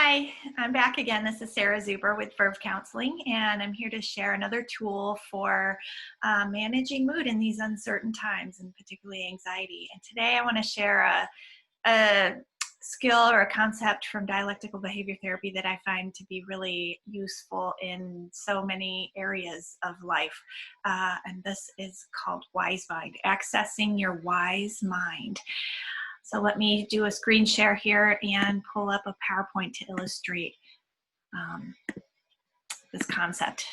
Hi, I'm back again. This is Sarah Zuber with Verve Counseling, and I'm here to share another tool for managing mood in these uncertain times, and particularly anxiety. And today I want to share a skill or a concept from dialectical behavior therapy that I find to be really useful in so many areas of life. And this is called Wise Mind, accessing your wise mind. So let me do a screen share here and pull up a PowerPoint to illustrate this concept.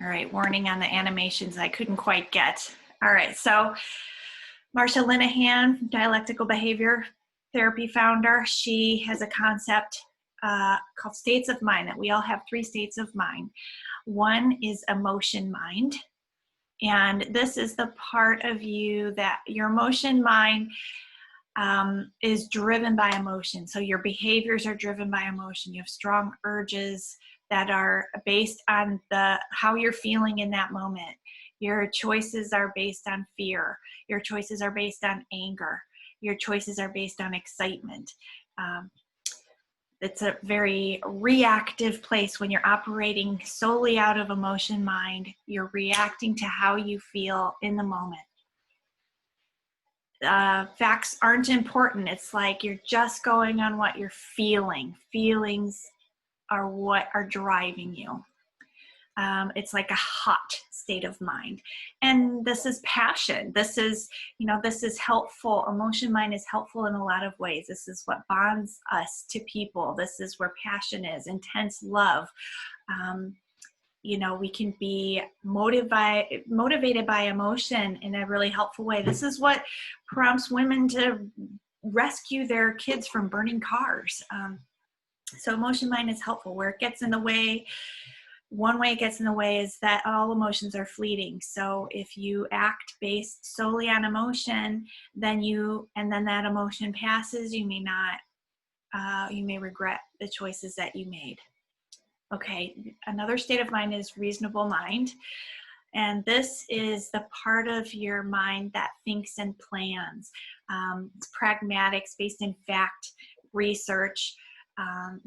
All right, warning on the animations I couldn't quite get. All right, so Marsha Linehan, dialectical behavior therapy founder, she has a concept called states of mind, that we all have 3 states of mind. One is emotion mind. And this is the part of you that your emotion mind is driven by emotion. So your behaviors are driven by emotion. You have strong urges that are based on how you're feeling in that moment. Your choices are based on fear. Your choices are based on anger. Your choices are based on excitement. It's a very reactive place when you're operating solely out of emotion mind. You're reacting to how you feel in the moment. Facts aren't important. It's like you're just going on what you're feeling. Feelings are what are driving you. It's like a hot state of mind. And this is passion. This is helpful. Emotion mind is helpful in a lot of ways. This is what bonds us to people. This is where passion is, intense love. We can be motivated by emotion in a really helpful way. This is what prompts women to rescue their kids from burning cars. So emotion mind is helpful. Where it gets in the way, one way it gets in the way is that all emotions are fleeting. So if you act based solely on emotion, then that emotion passes, you may regret the choices that you made. Okay, another state of mind is reasonable mind. And this is the part of your mind that thinks and plans. It's pragmatic, it's based in fact, research.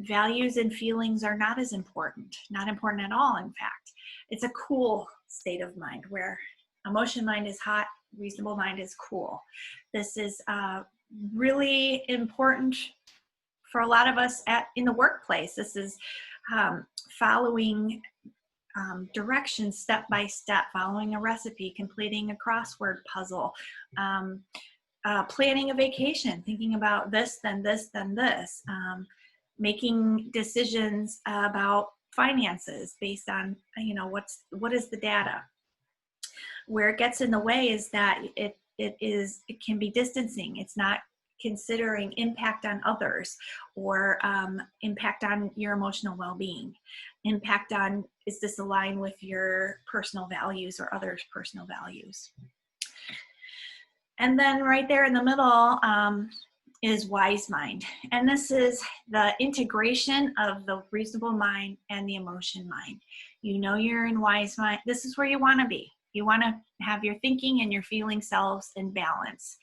Values and feelings are not as important, not important at all, in fact. It's a cool state of mind where emotion mind is hot, reasonable mind is cool. This is really important for a lot of us in the workplace. This is following directions step by step, following a recipe, completing a crossword puzzle, planning a vacation, thinking about this, then this, then this, making decisions about finances based on, what is the data. Where it gets in the way is that it can be distancing. It's not considering impact on others or impact on your emotional well-being. Impact on, is this aligned with your personal values or others' personal values? And then right there in the middle is wise mind. And this is the integration of the reasonable mind and the emotion mind. You're in wise mind. This is where you want to be. You want to have your thinking and your feeling selves in balance.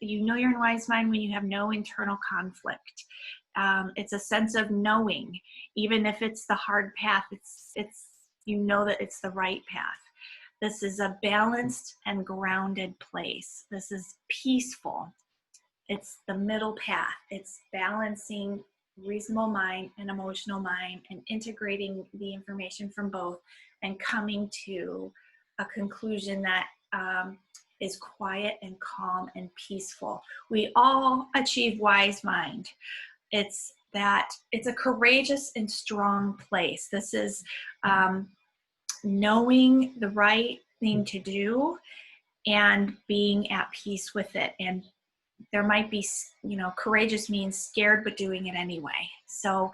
You're in wise mind when you have no internal conflict. It's a sense of knowing, even if it's the hard path, it's that it's the right path. This is a balanced and grounded place. This is peaceful. It's the middle path. It's balancing reasonable mind and emotional mind and integrating the information from both and coming to a conclusion that is quiet and calm and peaceful. We all achieve wise mind. It's a courageous and strong place. This is knowing the right thing to do and being at peace with it. And there might be, courageous means scared but doing it anyway. So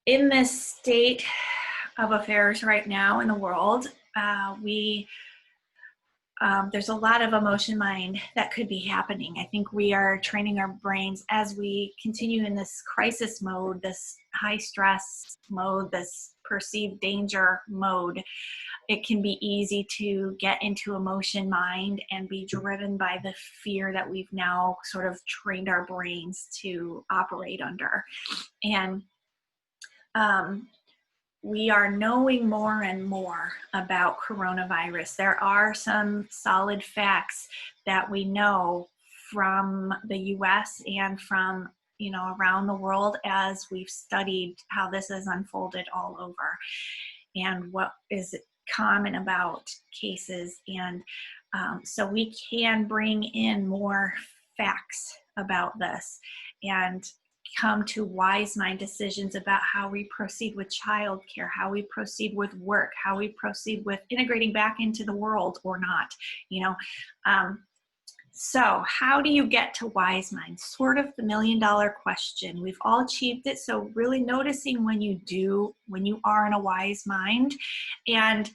in this state of affairs right now in the world, we there's a lot of emotion mind that could be happening. I think we are training our brains as we continue in this crisis mode, this high stress mode, this perceived danger mode. It can be easy to get into emotion mind and be driven by the fear that we've now sort of trained our brains to operate under. And we are knowing more and more about coronavirus. There are some solid facts that we know from the US and from, you know, around the world as we've studied how this has unfolded all over and what is common about cases. And so we can bring in more facts about this and come to wise mind decisions about how we proceed with childcare, how we proceed with work, how we proceed with integrating back into the world or not, you know. So how do you get to wise mind? Sort of the $1 million question. We've all achieved it. So really noticing when you are in a wise mind and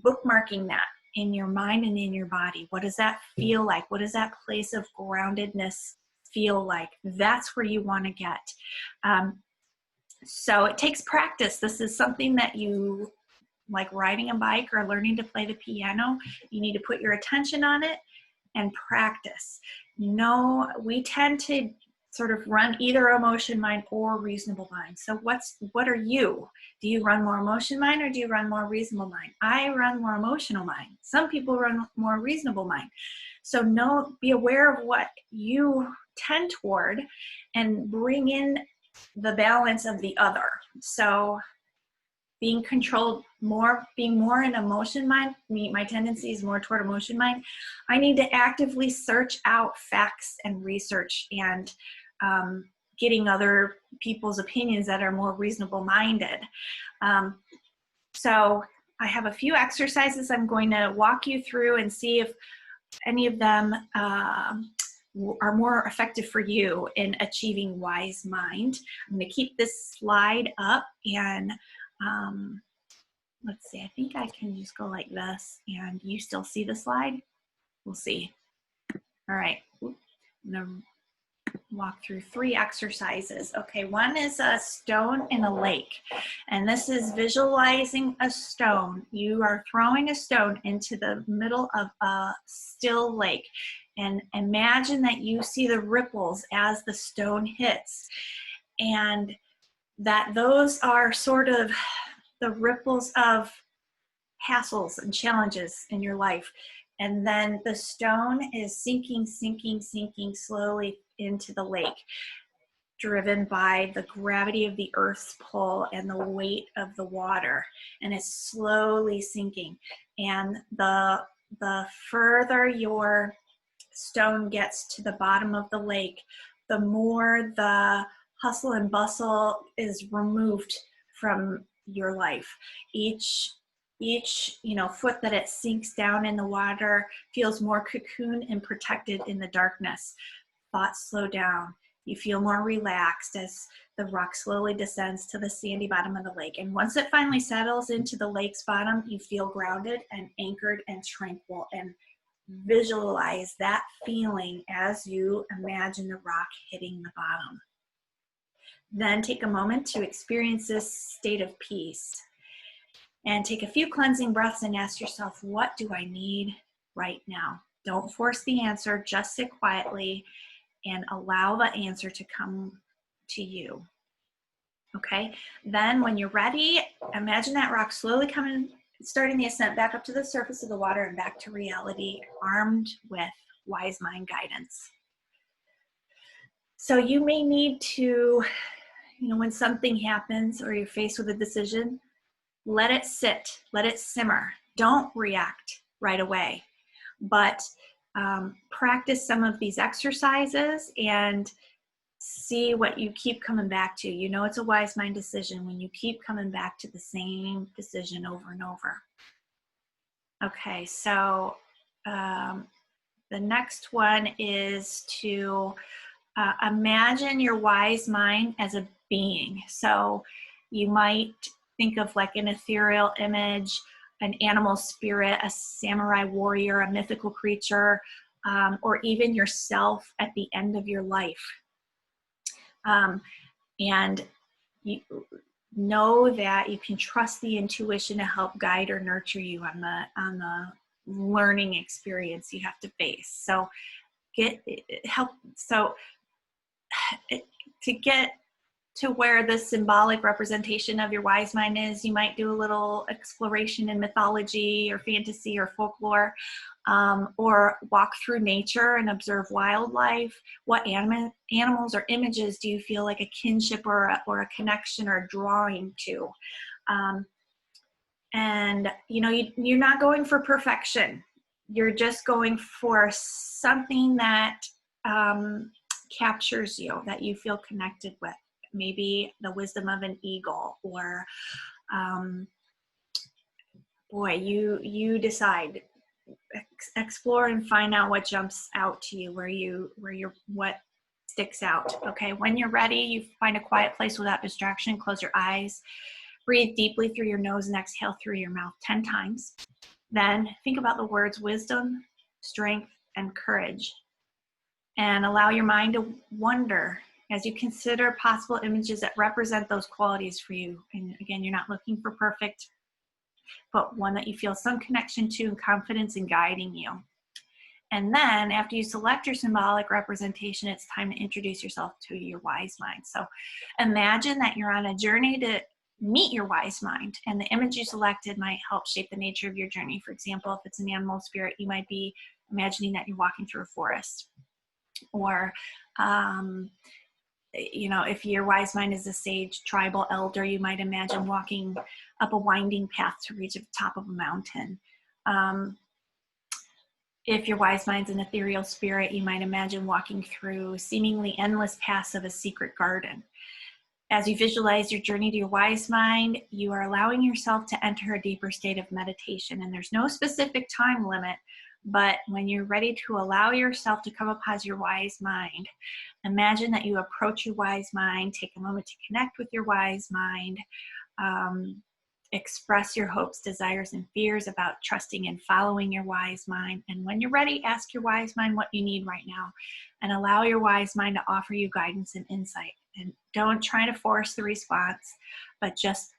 bookmarking that in your mind and in your body. What does that feel like? What does that place of groundedness feel like? That's where you want to get. So it takes practice. This is something that you, like riding a bike or learning to play the piano, you need to put your attention on it and practice. No, we tend to sort of run either emotion mind or reasonable mind. So what are you? Do you run more emotion mind or do you run more reasonable mind? I run more emotional mind. Some people run more reasonable mind. So be aware of what you tend toward and bring in the balance of the other. So being controlled more, being more in emotion mind, my tendency is more toward emotion mind. I need to actively search out facts and research and getting other people's opinions that are more reasonable minded. So I have a few exercises I'm going to walk you through and see if any of them are more effective for you in achieving wise mind. I'm going to keep this slide up and let's see, I think I can just go like this and you still see the slide? We'll see. All right, I'm going to walk through 3 exercises. Okay, one is a stone in a lake, and this is visualizing a stone. You are throwing a stone into the middle of a still lake, and imagine that you see the ripples as the stone hits, and that those are sort of the ripples of hassles and challenges in your life. And then the stone is sinking, sinking, sinking slowly into the lake, driven by the gravity of the earth's pull and the weight of the water. And it's slowly sinking. And the further your stone gets to the bottom of the lake, the more the hustle and bustle is removed from your life. Each foot that it sinks down in the water feels more cocooned and protected in the darkness. Thoughts slow down. You feel more relaxed as the rock slowly descends to the sandy bottom of the lake. And once it finally settles into the lake's bottom, you feel grounded and anchored and tranquil. And visualize that feeling as you imagine the rock hitting the bottom. Then take a moment to experience this state of peace. And take a few cleansing breaths and ask yourself, what do I need right now? Don't force the answer, just sit quietly and allow the answer to come to you. Okay, then when you're ready, imagine that rock slowly starting the ascent back up to the surface of the water and back to reality, armed with wise mind guidance. So you may need to, when something happens or you're faced with a decision, let it sit, let it simmer. Don't react right away, but practice some of these exercises and see what you keep coming back to. It's a wise mind decision when you keep coming back to the same decision over and over. Okay, so the next one is to imagine your wise mind as a being. So you might think of like an ethereal image, an animal spirit, a samurai warrior, a mythical creature, or even yourself at the end of your life. And you know that you can trust the intuition to help guide or nurture you on the learning experience you have to face. So to get to where the symbolic representation of your wise mind is, you might do a little exploration in mythology or fantasy or folklore, or walk through nature and observe wildlife. What animals or images do you feel like a kinship or a connection or a drawing to? And you're not going for perfection. You're just going for something that captures you, that you feel connected with. Maybe the wisdom of an eagle, or you decide. Explore and find out what jumps out to you, what sticks out. Okay, when you're ready, you find a quiet place without distraction. Close your eyes. Breathe deeply through your nose and exhale through your mouth 10 times. Then think about the words wisdom, strength, and courage. And allow your mind to wander as you consider possible images that represent those qualities for you. And again, you're not looking for perfect, but one that you feel some connection to and confidence in guiding you. And then after you select your symbolic representation, it's time to introduce yourself to your wise mind. So imagine that you're on a journey to meet your wise mind, and the image you selected might help shape the nature of your journey. For example, if it's an animal spirit, you might be imagining that you're walking through a forest. Or if your wise mind is a sage tribal elder, you might imagine walking up a winding path to reach the top of a mountain. If your wise mind's an ethereal spirit, you might imagine walking through seemingly endless paths of a secret garden. As you visualize your journey to your wise mind, you are allowing yourself to enter a deeper state of meditation. And there's no specific time limit, but when you're ready to allow yourself to come upon your wise mind, imagine that you approach your wise mind, take a moment to connect with your wise mind, express your hopes, desires, and fears about trusting and following your wise mind. And when you're ready, ask your wise mind what you need right now, and allow your wise mind to offer you guidance and insight. And don't try to force the response, but just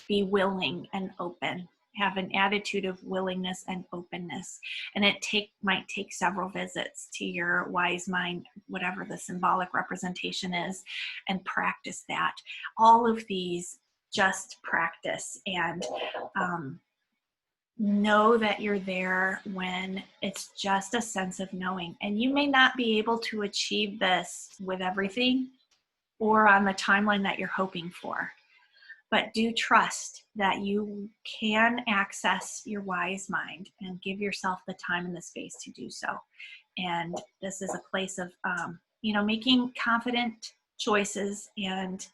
be willing and open. Have an attitude of willingness and openness. And it might take several visits to your wise mind, whatever the symbolic representation is, and practice that. All of these, just practice, and know that you're there when it's just a sense of knowing. And you may not be able to achieve this with everything or on the timeline that you're hoping for, but do trust that you can access your wise mind and give yourself the time and the space to do so. And this is a place of making confident choices and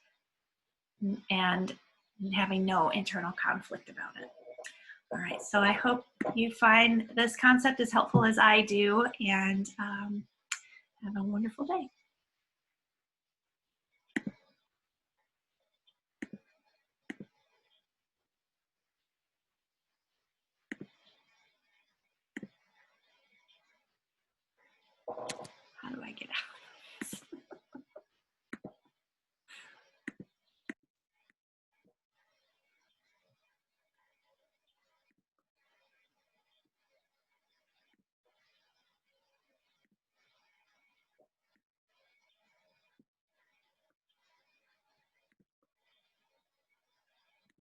having no internal conflict about it. All right, so I hope you find this concept as helpful as I do, and have a wonderful day. How do I get out?